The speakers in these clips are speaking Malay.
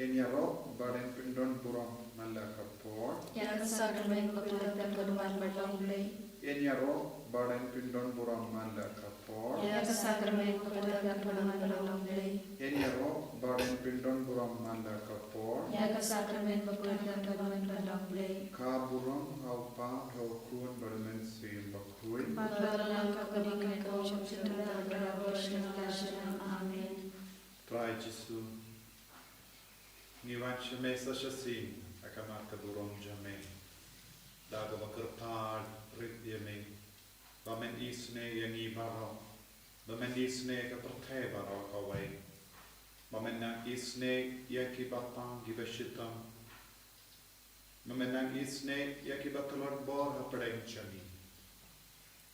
Enyaro baden pindon buram malakapor. Yang sakramen berkaitan keduman berlaulay. Enyaro baden pindon buram malakapor. Yang sakramen berkaitan keduman berlaulay. Enyaro baden pindon buram malakapor. Yang sakramen berkaitan keduman berlaulay. Kaburam haupa haukun bermen sim bakui. Padalam kekedikan kau cinta berabosnya kasih. Amin. Trai Jesu. Nivanche mesa shasin akamata buram jame. Daga makarpad ridyame. Bamen isne yangi baro. Bamen isne kaprthe baro kawai. Bamen nang isne yaki bapang gibashitam. Bamen nang isne yaki batulad bor hapadeng chami.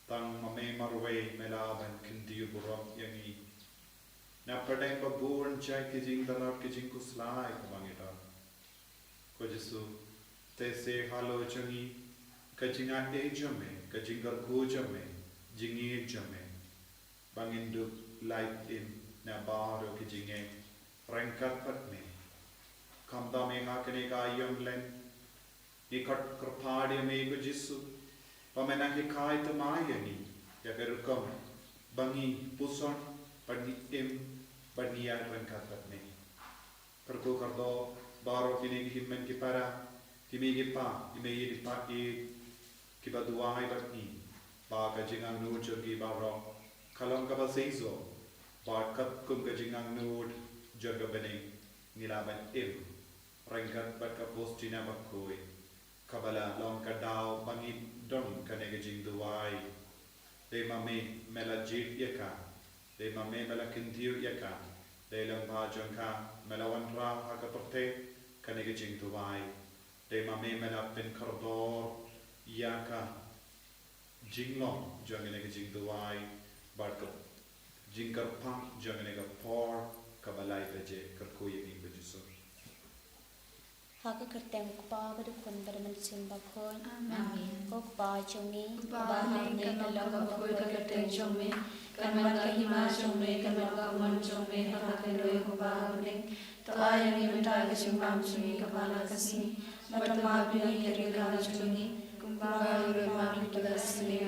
Tang mame marway melaban kindiyu buram yangi. Na padeng babun chai kijing dalar kijing kuslai kamangita. Ko Jesu te se halo changi kajinga e jame kajingar ko jame jingi jame bangindu light in na baro kijinge rangkat patme kamda me hakane ka yam len nikat krpadi me ko Jesu pamena ki kai to mayani ya gerukam bangi puson padi im padiya rangkat patme karko kardo baro kini himmen ki para kimi ki pa ime yi pa ki ba duai batni ba ka jingang nu jogi baro kalam ka ba seizo ba kat kum ka jingang nu joga bani nilaban im rangkat bat ka postina bakoi kabala long ka dau bangi don ka ne jing duai de mame mela jit yaka de mame mela kintiu yaka de lam ba jongka mela wanra ha ka porte ka ne jing duai de mame mela pen kardor yaka jinglong jangene ke jing duai barka jingkar pang jangene ka por kabalai beje karkoye ni bejiso Haka kerteng kupa badu kun bermen simba kun Amin. ko kupa chumi Bahane kanong kabakoy kagateng chome. Kanman kahima chome kanong kaman chome hakakeloy kubahane. Taayang imantay kasimbang chumi kapala kasi. Matamabi ang kirikala chumi. Kumbaga mami tugasini.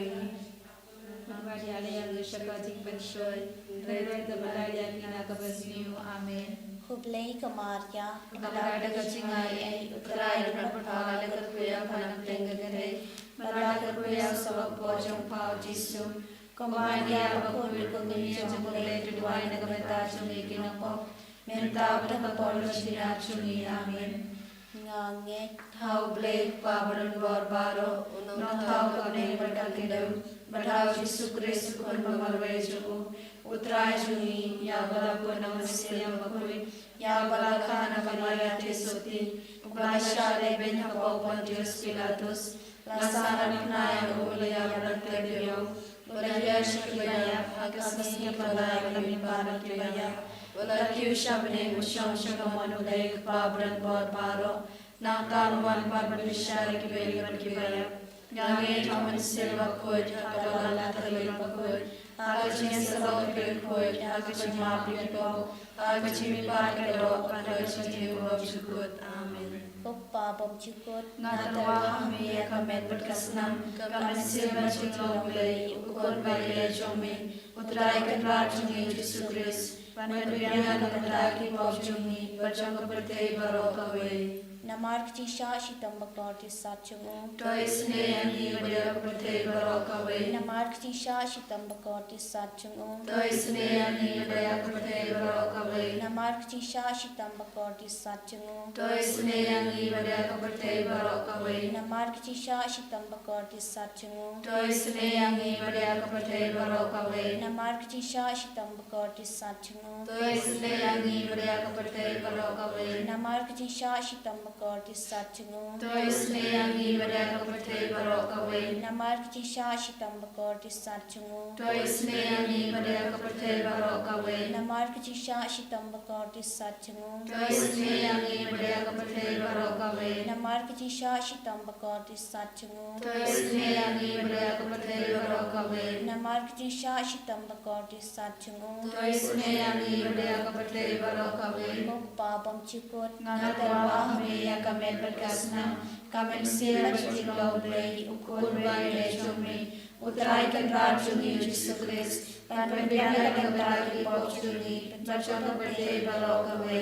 Magbariala yang syakating pensoy. Rere tabalay yang kinakabasniyo. Amen. Hublay kamarya Malada kacingai ay utray na pagpala katkuya panang tenggagare. Malada katkuya sa wagpojong pao Jisu. Kumahandia bakul kumiya jumulay tuduay na kameta chumiki na po. Menta patapolo siya chumi. Amen. ngange How blake pabaran barbaro. Not how kabne pagkakidaw. But how Jisu Kristu kun mamalway juku. Utray chumi. Yabala po naman siya bakul. Ya balakana balaya tesoti, uklashale ben hapau Pontius Pilatus, lasana naya ulaya bertebio, ulaya shakibaya, agasni balaya kami para kibaya, ulakiu shabne usham shakamon ulay pabran barbaro, nakan wan barbishari kibeli kibaya, gange taman silva kod, hakala talim bakod, agachnya sabot kod, agachnya mapi kod, agachnya parkado, agachnya wab sukut. Amen. Papa bom chukot Natawa kami kamet berkasnam, kami silva cintlong lay, ukon balik jomi, utray katrat jungi Jesu Kris, panuyan kataki wab jungi, bacang kepertay barokawe. namark tisha shitam bakor tisachungu Tois ne yangi wadia kepertay barokawe. namark tisha shitam bakor tisachungu Tois ne yangi wadia kepertay barokawe. namark tisha shitam bakor tisachungu Tois ne yangi wadia kepertay barokawe. namark tisha shitam bakor tisachungu Tois ne yangi wadia kepertay barokawe. namark tisha shitam bakor tisachungu Tois ne yangi wadia kepertay barokawe. namark tisha shitam bakor tisachungu Tois ne yangi wadia kepertay barokawe. namark tisha shitam bakor tisachungu Tois ne yangi wadia kepertay barokawe. namark tisha shitam bakar di satjungu. Isne yangi berdaya kepercayaan barokawe. Namar kejisha shitam bakar di satjungu. Isne yangi berdaya kepercayaan barokawe. Namar kejisha shitam bakar di satjungu. Isne yangi berdaya kepercayaan barokawe. Mukpa bam cikut Ngatawa kami yang kami berkasna, kami sila berjilau belai ukur bayi jumi, utraikan raju Yesus Kristus, dan pembiarkan kepada pokjuni, baca kepercayaan barokawe.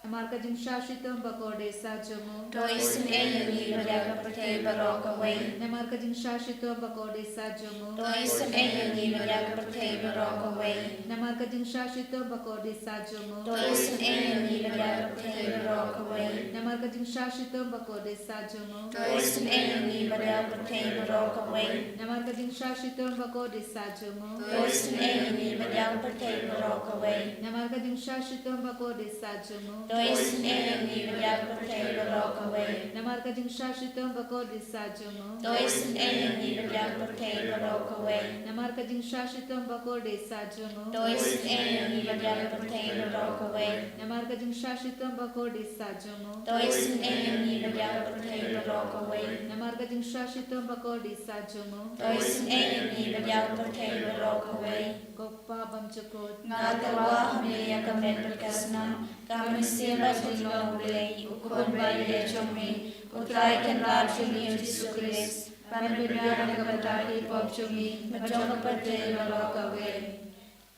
Amarka jimshashito bakode sajomo. To isne yangi berdaya kepercayaan barokawe. Amarka jimshashito bakode sajomo. To isne yangi berdaya kepercayaan barokawe. Amarka jimshashito bakode sajomo. To isne yangi berdaya kepercayaan barokawe. Amarka jimshashito bakode sajomo. To isne yangi berdaya kepercayaan barokawe. Amarka jimshashito bakode sajomo. To isne yangi berdaya kepercayaan barokawe. Amarka jimshashito bakode sajomo. To isne yangi berdaya kepercayaan barokawe. Amarka jimshashito bakode sajomo. To isne yangi berdaya kepercayaan barokawe. Amarka jimshashito bakode sajomo. To isne yangi berdaya kepercayaan barokawe. Amarka jimshashito bakode sajomo. To isne yangi berdaya kepercayaan barokawe. Amarka jimshashito bakode sajomo. To isne yangi berdaya kepercayaan barokawe. Goppa bamchukot. Ngatawa kami yang kami berkasna, kami sila berjilau belai ukur bayi jumi, utraikan raju Yesus Kristus, dan pembiarkan kepada pokjuni, baca kepercayaan barokawe.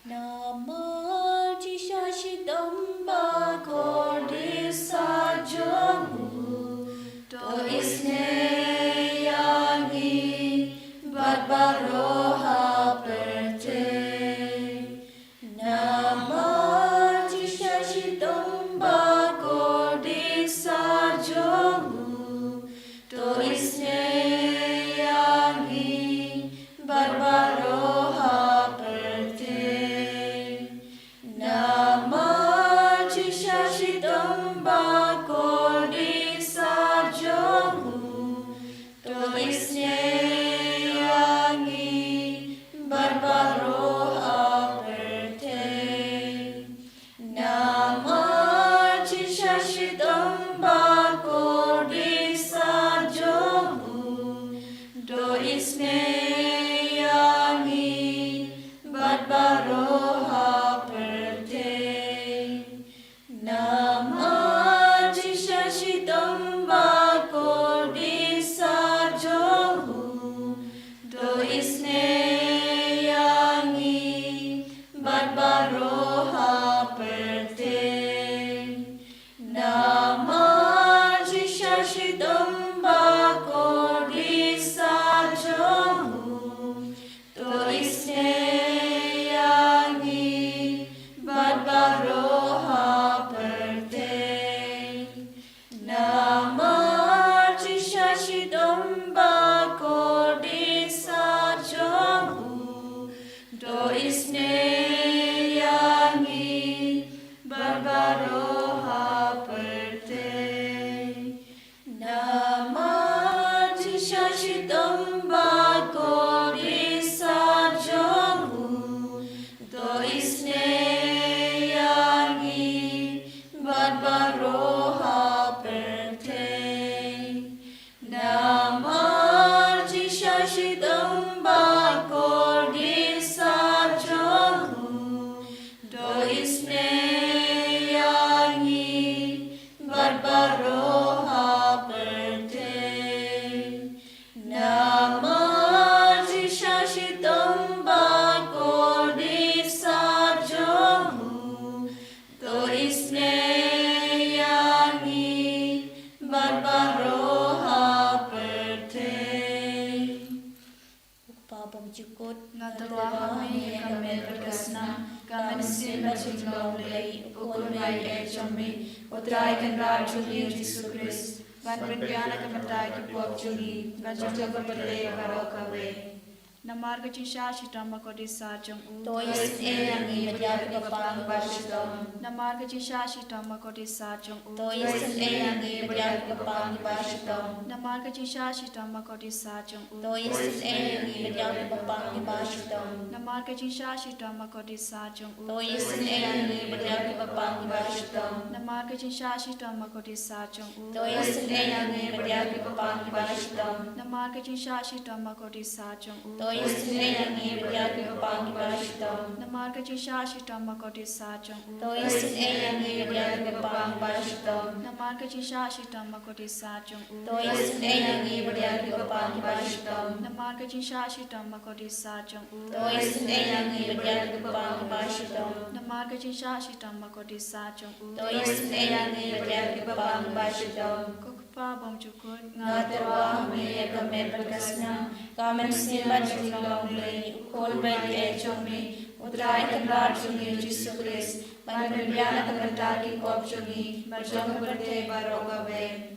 Namar jisha shitam bakar di satjungu. To isne yangi barbaroha perte. Namar jisha shitam bakar di satjungu. To isne yangi barbaroha perte. Namar jisha shitam bakar di satjungu. To isne yangi barbaroha perte. Namar jisha shitam bakar di satjungu. To isne yangi barbaroha perte. Namar jisha shitam bakar di satjungu. To isne yangi barbaroha perte. Namar jisha shitam bakar di satjungu. To isne yangi barbaroha perte. Namar jisha shitam bakar di satjungu. To isne yangi barbaroha perte. Namar jisha shitam bakar di satjungu. To isne yangi barbaroha perte. Namar jisha shitam bakar di satjungu. To isne yangi barbaroha perte. Namar jisha shitam bakar di satjungu. To isne yangi barbaroha perte. Mukpa bam cikut Ngatawa kami yang kami berkasna, kami sila berjilau belai ukur bayi jumi, utraikan raju Yesus Kristus, dan pembiarkan kepada pokjuni, baca kepercayaan barokawe. Namar ka jisha shitam bako disa jong u. Toi sin e yang i badial ka pang ba shitom. Namar ka jisha shitam bako disa jong u. Toi sin e yang i badial ka pang ba shitom. Namar ka jisha shitam bako disa jong u. Toi sin e yang i badial ka pang ba shitom. Namar ka jisha shitam bako disa jong u. Toi sin e yang i badial ka pang ba shitom. Namar ka jisha shitam bako disa jong u. Toi sin e yang i badial ka pang ba shitom. Namar ka jisha shitam bako disa jong u. Toi sin e yang i badial ka pang ba shitom. Namar ka jisha shitam bako disa jong u. Toi sin e yang i badial ka pang ba shitom. Namar ka jisha shitam bako disa jong u. Toi sin e yang i badial ka pang ba shitom. Namar ka jisha shitam bako disa jong u. Toi sin e yang i badial ka pang ba shitom. Namar ka jisha shitam bako disa jong u. Toi sin e yang i badial ka pang ba shitom. Kukpa bom chukut Ngaterwa me kame berkasnya kamen simat julong le ukol baik e chomi utrai kebar chungi Yesus Kristus pan berbiana kementaki kop chungi berjong berte barogawe.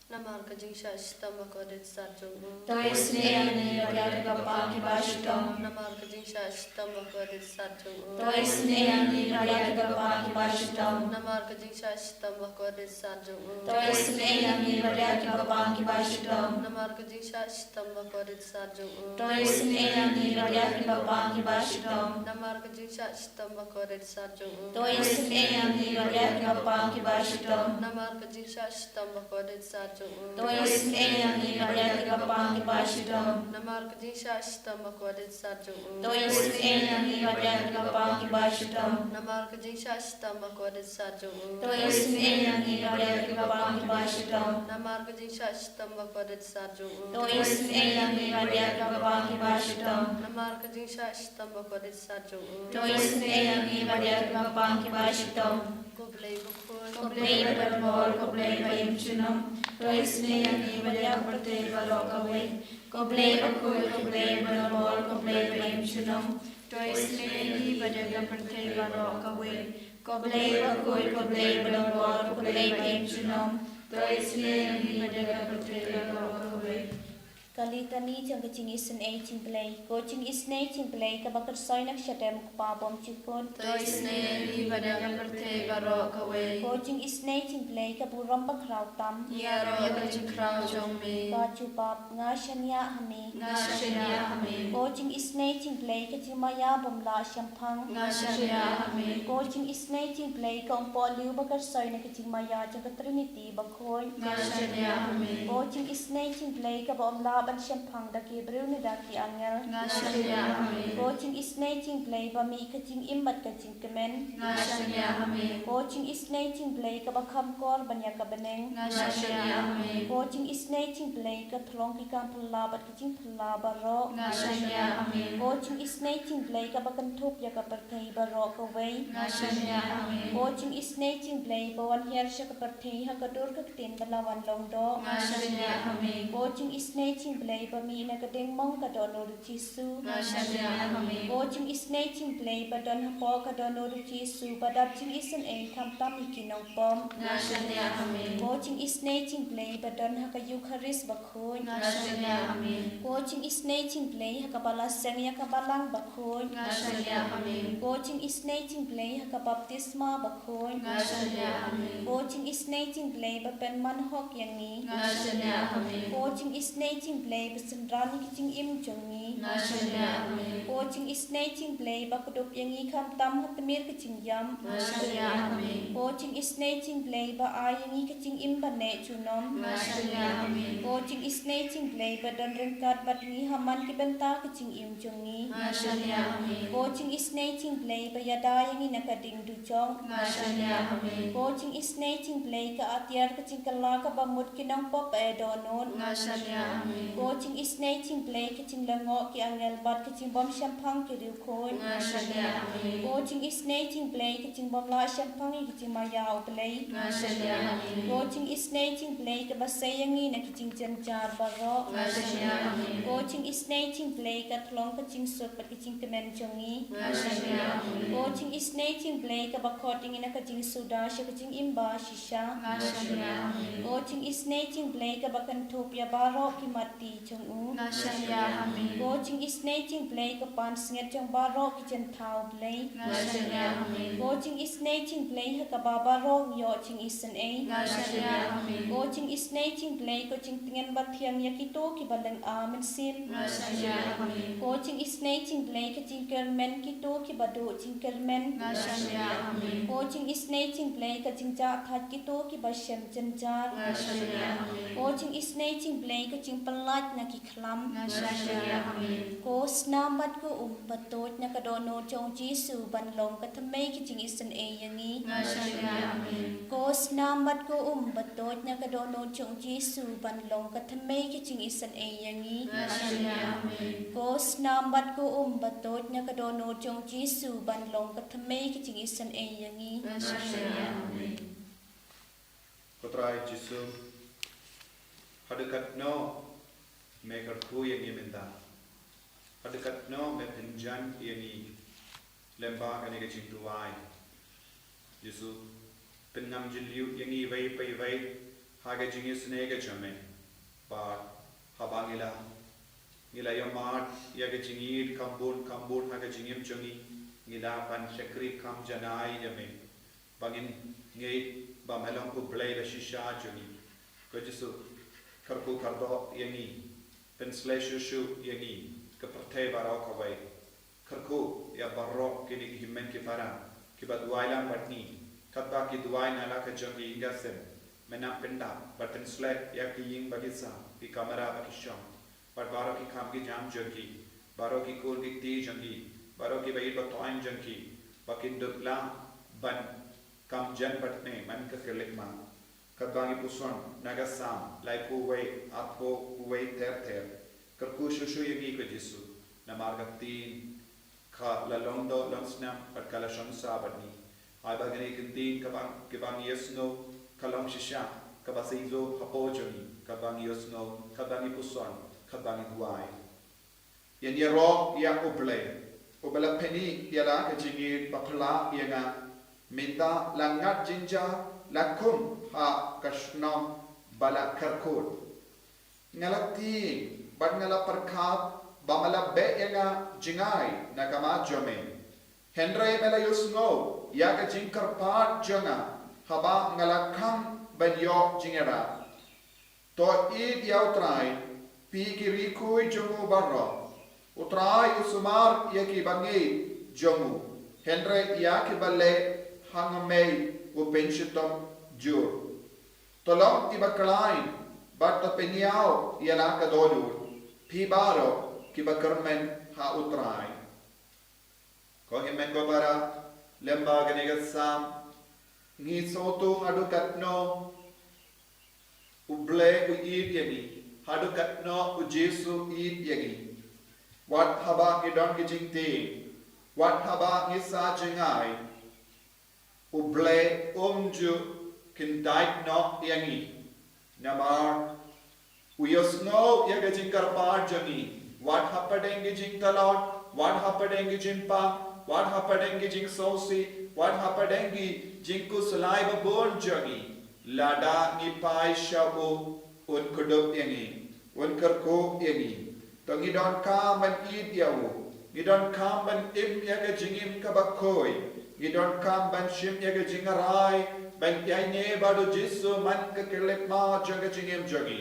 Namar ka jisha shitam bako disa jong u. Toi sin e yang i badial ka pang ba shitom. Namar ka jisha shitam bako disa jong u. Toi sin e yang i badial ka pang ba shitom. Namar ka jisha shitam bako disa jong u. Toi sin e yang i badial ka pang ba shitom. Namar ka jisha shitam bako disa jong u. Toi sin e yang i badial ka pang ba shitom. Namar ka jisha shitam bako disa jong u. Toi sin e yang i badial ka pang ba shitom. Namar ka jisha shitam bako disa jong u. Toi sin e yang i badial ka pang ba shitom. Namar ka jisha shitam bako disa jong u. Toi sin e yang i badial ka pang ba shitom. Namar ka jisha shitam bako disa jong u. Toi sin e yang i badial ka pang ba shitom. Namar ka jisha shitam bako disa jong u. Toi sin e yang i badial ka pang ba shitom. Namar ka jisha shitam bako disa jong u. Toi sin e yang i badial ka pang ba shitom. Koblay bukul. Koblay bermol, koblay bayim chunam. Toi sin e yang i badial berte barogawe. Koblay bakul, koblay bermol, koblay bayim chunam. Toi snei badaga perte baro kawe. Koblay bakul, koblay bermol, koblay bayim chunam. Toi sin e yang i badial berte barogawe. Kali tani jang kecing isen e cing play, coaching isne cing play kabakar soy nak shatem kupa bom cikun. Toi snei badaga perte baro kawe. Coaching isne cing play kaburam bakrau tam. Yaro yakajin krau jongme. Kacupap ngashanya hami. Ngashanya hame. Coaching isne cing play kecing maya bomla shampang. Ngashanya hame. Coaching isne cing play kaumpo liu bakar soy nak kecing maya jang Trinity bakhoy. Ngashanya hame. Coaching isne cing play kabomla ban shampang daki brew ni daki angel. Ngashanya hame. Coaching isne cing play bami kecing imbat kecing kemen. Ngashanya hame. Coaching isne cing play kabakam kor banyak kabeneng. Ngashanya hame. Coaching isne cing play ka thlong ki kam phla bat kecing phla baro. Ngashanya hame. Coaching isne cing play kabakan thup ya kaperthei baro ka wei. Ngashanya hame. Coaching isne cing play bawan her sha kaperthei ha kadur ka tin balawan long do. Ngashanya hame. Coaching isne cing play bami na kadeng mong ka dono ru chisu. Ngashanya hame. Coaching isne cing play badon ha po ka dono ru chisu badap cing isen e tham tam ikinong pom. Ngashanya hame. Coaching isne cing play badon ha ka Eucharist bakhoy. Ngashanya hame. Coaching isne cing play ha ka balas seng ya ka balang bakhoy. Ngashanya hame. Coaching isne cing play ha ka baptisma bakhoy. Ngashanya hame. Coaching isne cing play ba pen man hok yangi. Ngashanya hame. Coaching isne cing play ba sendrani kicing im jongi. Ngashanya hame. Coaching isne cing play ba kudup yangi kam tam hatmir kicing yam. Ngashanya hame. Coaching isne cing play ba ayangi kicing im bane chunom. Ngashanya hame. Coaching isne cing play ba don rengkat bat ni haman ki benta kicing im jongi. Ngashanya hame. Coaching isne cing play ba yada yangi nakading duchong. Ngashanya hame. Coaching isne cing play ka atiar kicing kala ka bamut kinang pop e donon. Ngashanya hame. Coaching isne cing play kicing lango ki angel bat kicing bom shampang ki riu khon. Ngashanya hame. Coaching isne cing play kicing bom la shampang i kicing maya play. Ngashanya hame. Coaching isne cing play ka basayangi na kicing janjar baro. Ngashanya hame. Coaching isne cing play ka thlong kicing sot pat kicing kemen jongi. Ngashanya hame. Coaching isne cing play ka bakhoting ina kicing suda sha kicing imba shisha. Ngashanya hame. Coaching isne cing play ka bakan thop ya baro ki mat ti chong u Ngashaya hami. go ching isne ching play ka pan singet chong baro ki chen thau play Ngashaya hami. go ching isne ching play ha ka baba ro yo ching isen e Ngashaya hami. go ching isne ching play ko ching tingen ba thiang ya ki to ki baleng amen sin Ngashaya hami. go ching isne ching play ka ching kermen ki to ki badu ching kermen Ngashaya hami. go ching isne ching play ka ching cha that ki to ki ba shem chen jar Ngashaya hami. go ching isne ching play ka ching palat na ki khlam Ngashaya hami. ko snamat ko batot na ka dono chong jisu ban long ka thamei ki ching isen e yangi Ngashaya hami. ko snamat ko batot na ka dono chong jisu ban long ka thamei ki ching isen e yangi Ngashaya hami. ko snamat ko batot na ka dono chong jisu ban long ka thamei ki ching isen e yangi Ngashaya hami. Kotrai Jisu hadekat no me karku yang minta hadekat no me penjan yang lemba kan ke cintuai Jisu tengam jiliu yang vai haga jingis nega chame ba habangila ngila yamat ya ke jingir kambun haga jingim chungi ngila pan shakri kam janai jame bangin ngei ba melang ku play da shisha chungi ko Jisu karku kardo yangi penslashu shu yangi ke pertai barau kawai karku ya barro kini himmen ki para ki badwailan patni katba ki duai nala ka jangi ingasem menam penda but penslet ya ki ying bagisa ki kamera ba ki sham but baro ki kam ki jam jangi baro ki kur ki ti jangi baro ki bai ba toin jangi bakin dukla ban kam jan patne man ka kelik ma kadbangi puson nagasam lai puway atpo puway ter karku shushu yangi ko Jisu na margatin ka lalondo lansnam at kalashon sabadni ay bagani kintin kabang yesno kalong shisha kabasizo hapojoni kabang yesno kabangi puson kabangi duai yan yaro ya ubla peni yala ka jingir papla yanga minta langat jinja lakum ha kashnam bala karkut ngalati bad ngala perkat bamala be yanga jingai nakama jome henry mela yusno yaga jinkar pat janga haba ngala kham banyo jingera to id yautrai pi kiri kui jongu barro utrai usumar yaki bangi jongu henry yaki balle hangamei u penshitam jur tolong tiba kelain bat peniau ialah kadolur pibaro kiba kermen ha utrai ko himen ko bara lemba ganegasam ngi soto adukatno uble u id yagi hadukatno u Jesu id yagi wat haba idon gijingte wat haba ngisa jingai uble omju kindait no yangi namar uyosno yaga jinkar parjani what happened jing talot what happened jimpa what happened jing sosi what happened jing kuslai babon jagi lada ni pai shabu un kudup yangi un karko yangi tangi don kaman id yawu ngidon kaman im yaga jingim kabakoi ngidon kaman shim yaga jingarai ban yaine badu Jisu man ka kelek ma jaga jingim jagi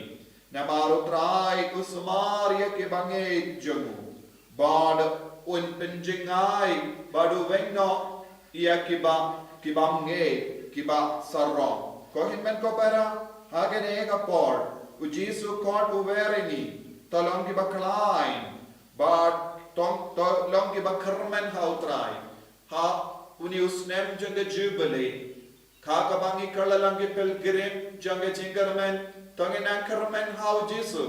namaru trai usmar yake bange jagu bad un penjingai badu wengno ia kibange kiba sarro ko hinmen ko para hagene ga por u Jisu kot u verengi tolong ki baklain bad tong tolong ki bakarmen hautrai ha unius nem janga jubilee Kaka bangi kalalangi pilgrim janga jingarmen tonginan karmen hau Jisu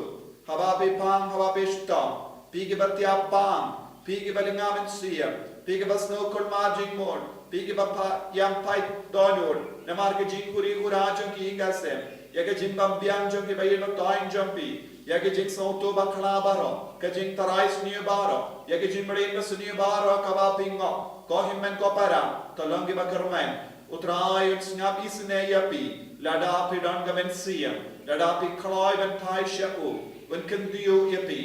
hababi pang hababi shtam pigi batia pang pigi balingamen siam pigi basno kulmajing mon pigi bapa yang pai donur namarga jingkuri urajang ki ingasem yaga jimbam biang jang ki bayino toin jampi yaga jing sauto bakla baro ka jing tarais niyo baro yaga jimbare niyo baro kabapingo ko himmen ko para tolongi bakarmen utrai ut snap isne yapi lada pi don gamen siam lada pi kloi ben tai shaku unkan dio yapi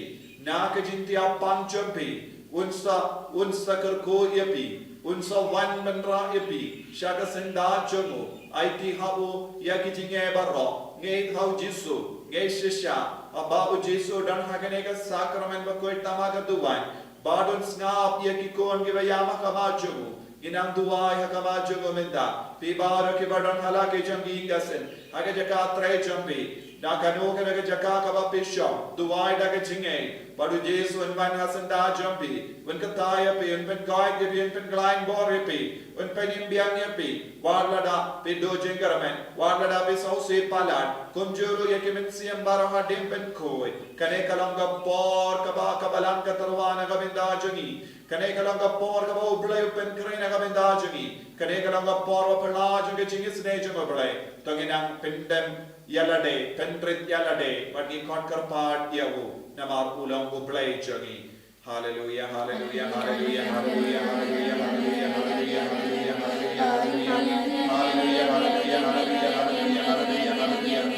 na ka jintia panchampi unsa kerko yapi unsa wan menra yapi shaka senda jomo IT hau ya kijinge barro nge hau jisu nge shisha ababu jisu dan hagane ka sakramen bakoi tamaga duwan badon snap ya kikon giba yama kamajumu ginang duwai hakamajumu menda pibara ki badon halake jangi gasen aga jaka tre jambi na kanu kana jaka kaba pisho duwai daga jinge badu jesu en man hasan da jambi wen kataya pe en pen kai ge en pen glain bore pe en pen imbiang ye pe warlada pe do jengaramen warlada pe sausi palat kumjuru ye kemen siam baraha dempen koi kane kalanga por kaba kabalang katarwana gabinda jangi kane kalanga por kaba ublay pen krena gabinda jangi kane kalanga por pala jangi jingis ne jango blay tanginang pendem yalade pentrit yalade bagi konkar part yawu namar ulang ublay jangi hallelujah hallelujah hallelujah hallelujah hallelujah hallelujah hallelujah hallelujah hallelujah hallelujah hallelujah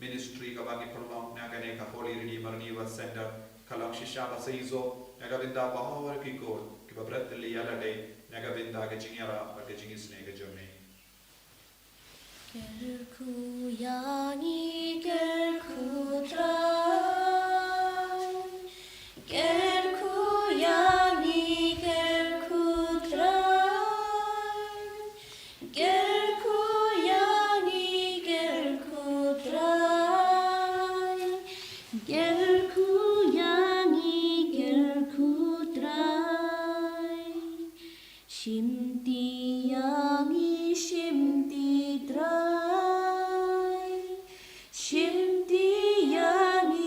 ministry ka bagi prolong na kane ka Holy Redeemer Niwa Center kalang shisha ba seizo nagavinda bahor ki ko ki babrat li yala de nagavinda ka jingyara ba ka jingis ne ka jome 결코 양이 결코 드라 결코 양이 결코 드라 결코 양이 결코 드라 결코 양이 결코 드라 심디 양이 심디 드라 심디 양이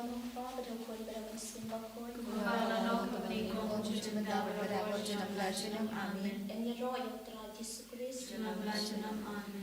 nong pa badang koi badang manusia bakoi. Kumpara kepada cuci benda pada wajah belajar amin. En ya roh yang telah Yesus Kristus. Belajar amin.